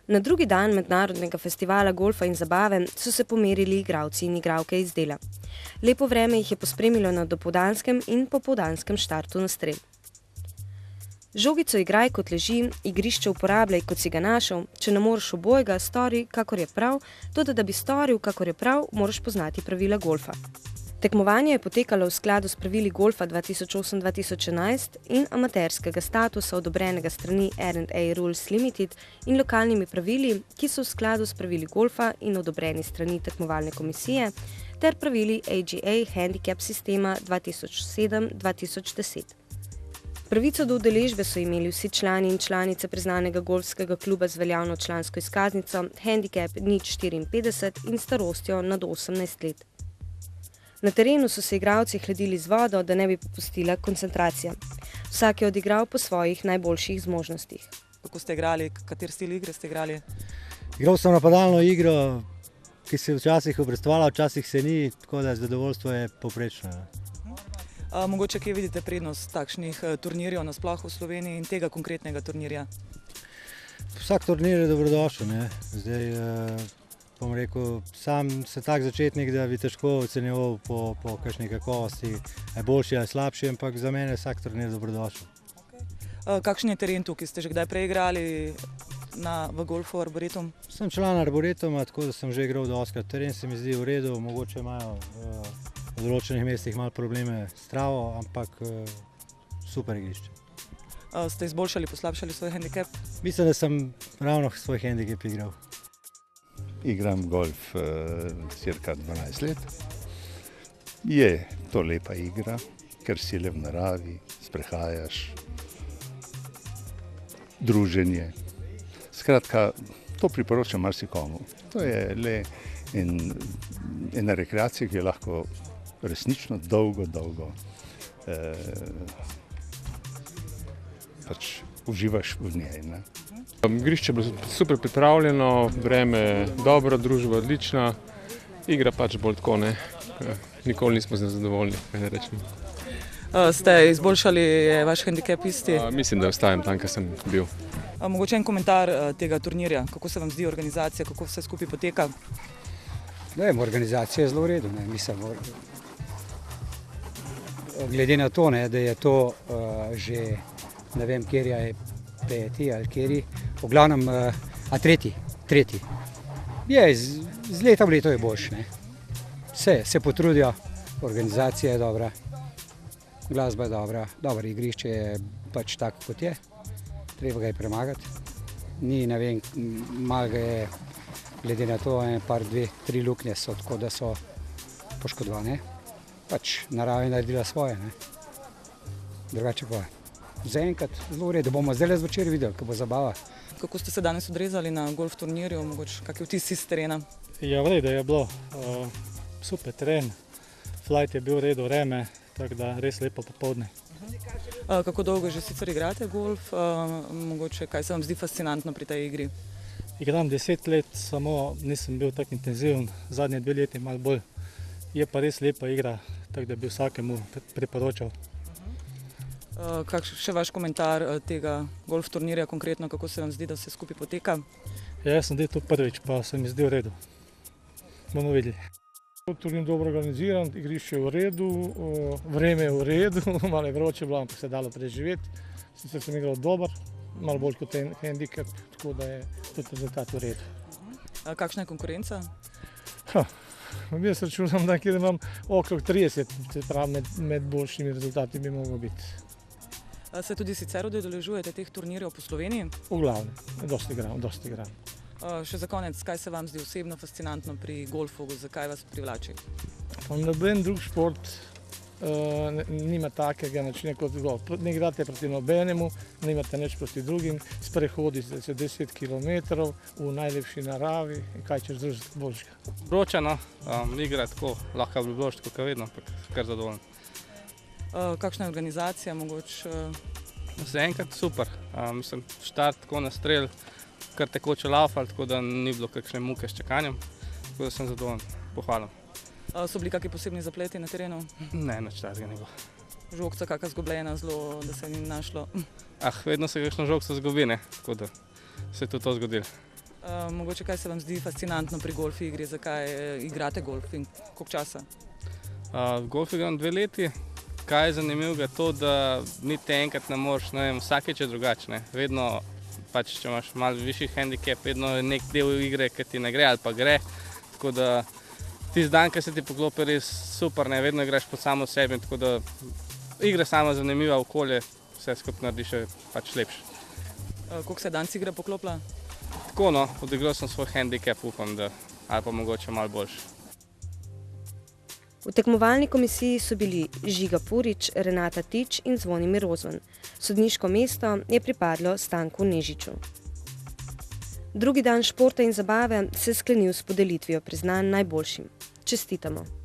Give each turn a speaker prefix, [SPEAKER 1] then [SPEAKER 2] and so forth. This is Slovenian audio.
[SPEAKER 1] Na drugi dan mednarodnega festivala golfa in zabave so se pomerili igralci in igralke iz Dela. Lepo vreme jih je pospremilo na dopoldanskem in popoldanskem štartu na strel. Žogico igraj kot leži, igrišče uporabljaj kot si ga našel, če ne moreš obojega, stori, kakor je prav, toda da bi storil, kakor je prav, moraš poznati pravila golfa. Tekmovanje je potekalo v skladu s pravili golfa 2008-2011 in amaterskega statusa odobrenega strani R&A Rules Limited in lokalnimi pravili, ki so v skladu s pravili golfa in odobreni strani tekmovalne komisije, ter pravili AGA Handicap sistema 2007-2010. Pravico do udeležbe so imeli vsi člani in članice priznanega golfskega kluba z veljavno člansko izkaznico, handicap 0,54 in starostjo nad 18 let. Na terenu so se igralci hladili z vodo, da ne bi popustila koncentracija. Vsak je odigral po svojih najboljših zmožnostih.
[SPEAKER 2] Kako ste igrali? Kateri stil igre ste igrali?
[SPEAKER 3] Igral sem napadalno igro, ki se včasih obrestovala, včasih se ni, tako da zadovoljstvo je povprečno.
[SPEAKER 2] Mogoče kje vidite prednost takšnih turnirjev nasploh v Sloveniji in tega konkretnega turnirja?
[SPEAKER 3] Vsak turnir je dobrodošel, ne? Zdaj, bom rekel, sam sem tak začetnik, da bi težko ocenjeval po kakšni kakovosti, je boljši ali slabši, ampak za mene je vsak turnir dobrodošel.
[SPEAKER 2] Kakšen je teren tukaj? Ste že kdaj preigrali v golfu Arboretum?
[SPEAKER 3] Sem član Arboretuma, tako da sem že igral dostikrat. Teren se mi zdi v redu, mogoče imajo v določenih mestih malo probleme s travo, ampak super igrišče.
[SPEAKER 2] Ste izboljšali, poslabšali svoj handicap?
[SPEAKER 3] Mislim, da sem ravno svoj handicap igral.
[SPEAKER 4] Igram golf cirka 12 let. Je to lepa igra, ker si le v naravi, sprehajaš, druženje. Skratka, to priporočam marsikomu. To je le ena rekreacija, ki je lahko resnično dolgo pač uživaš v njej. Ne?
[SPEAKER 5] Igrišče je bilo super pripravljeno, vreme dobro, družba odlična, igra pač bolj tako, ne. Nikoli nismo z njo zadovoljni, kaj ne rečem.
[SPEAKER 2] Ste izboljšali vaš handicap isti?
[SPEAKER 5] Mislim, da ostajam tam, kjer sem bil.
[SPEAKER 2] Mogoče en komentar tega turnirja, kako se vam zdi organizacija, kako vse skupaj poteka?
[SPEAKER 6] Organizacija je zelo v redu, ne. Mislim, glede na to, ne, da je to že ne vem, kjer je peti ali kjeri, v glavnem, tretji. Je, z leta v leto je boljši, ne. Se potrudijo, organizacija je dobra, glasba je dobra, dobro igrišče je pač tako, kot je, treba ga je premagati. Ni, ne vem, malo ga je, glede na to, dve, tri luknje so, tako da so poškodovane. Pač narava je naredila svoje, ne. Drugače pa zaenkrat zelo v redu, bomo zdaj zvečer videli, ko bo zabava.
[SPEAKER 2] Kako ste se danes odrezali na golf turnirju, mogoče kak je vtis iz terena?
[SPEAKER 7] Ja, v redu je bilo, super teren, flight je bil v redu, vreme, tako da res lepo popoldne.
[SPEAKER 2] Kako dolgo že sicer igrate golf, mogoče kaj se vam zdi fascinantno pri tej igri?
[SPEAKER 7] Igram 10 let, samo nisem bil tako intenziven, zadnje 2 leti malo bolj. Je pa res lepa igra, tako da bi vsakemu priporočal.
[SPEAKER 2] Še vaš komentar tega golf turnirja konkretno, kako se vam zdi, da vse skupaj poteka?
[SPEAKER 7] Ja, jaz sem to prvič, pa se mi zdi v redu. Bomo videli.
[SPEAKER 8] Turnir dobro organiziran, igrišče je v redu, vreme je v redu, malo je vroče bilo, ampak se je dalo preživeti. Sicer sem igral dober, malo bolj kot handicap, tako da je tudi rezultat v redu.
[SPEAKER 2] Kakšna je konkurenca?
[SPEAKER 8] Jaz računam, da imam okrog 30, se pravi med boljšimi rezultati bi moglo biti.
[SPEAKER 2] Se tudi sicer udeležujete teh turnirjev po Sloveniji?
[SPEAKER 8] V glavnem, dosti igram.
[SPEAKER 2] Še za konec, kaj se vam zdi osebno fascinantno pri golfu, zakaj vas privlači?
[SPEAKER 8] Noben drug šport nima takega načina kot golf. Ne igrate proti nobenemu, nimate nič proti drugim, sprehodi se 10 km v najlepši naravi in kaj češ združiti boljšega.
[SPEAKER 9] Vročeno, igra je tako, lahko bi bilo kot vedno, ampak kar zadovoljen.
[SPEAKER 2] Kakšna je organizacija mogoče?
[SPEAKER 9] Zaenkrat super, mislim, štart tako na strel, kar tekoče laufal, tako da ni bilo kakšne muke s čakanjem, tako da sem zadovoljen, pohvalim.
[SPEAKER 2] So bili kakšni posebni zapleti na terenu?
[SPEAKER 9] Ne, nič takega ni bilo.
[SPEAKER 2] Žogca kakšna zgubljena zelo, da se ni našlo?
[SPEAKER 9] Vedno se kakšno žogca zgubi, ne, tako da se je tudi to zgodilo.
[SPEAKER 2] Mogoče kaj se vam zdi fascinantno pri golf igri, zakaj igrate golf in koliko časa?
[SPEAKER 9] Golf igram 2 leti. Kaj je zanimivo, je to, da niti enkrat ne moreš, ne vem, vsakeč je drugače. Vedno, pač, če imaš malo višji handicap, vedno je nek del igre, ki ti ne gre ali pa gre. Tako da tisti dan, ki se ti poklopi, res super, ne, vedno igraš pod samo sebi, tako da igra sama zanimiva, okolje, vse skupaj naredi še pač lepše.
[SPEAKER 2] Koliko se danes igra poklopila?
[SPEAKER 9] Tako no, odigral sem svoj handicap, upam, da, ali pa mogoče malo boljši.
[SPEAKER 1] V tekmovalni komisiji so bili Žiga Purič, Renata Tič in Zvonimir Rozvan. Sodniško mesto je pripadlo Stanku Nežiču. Drugi dan športa in zabave se je sklenil s podelitvijo priznanj najboljšim. Čestitamo!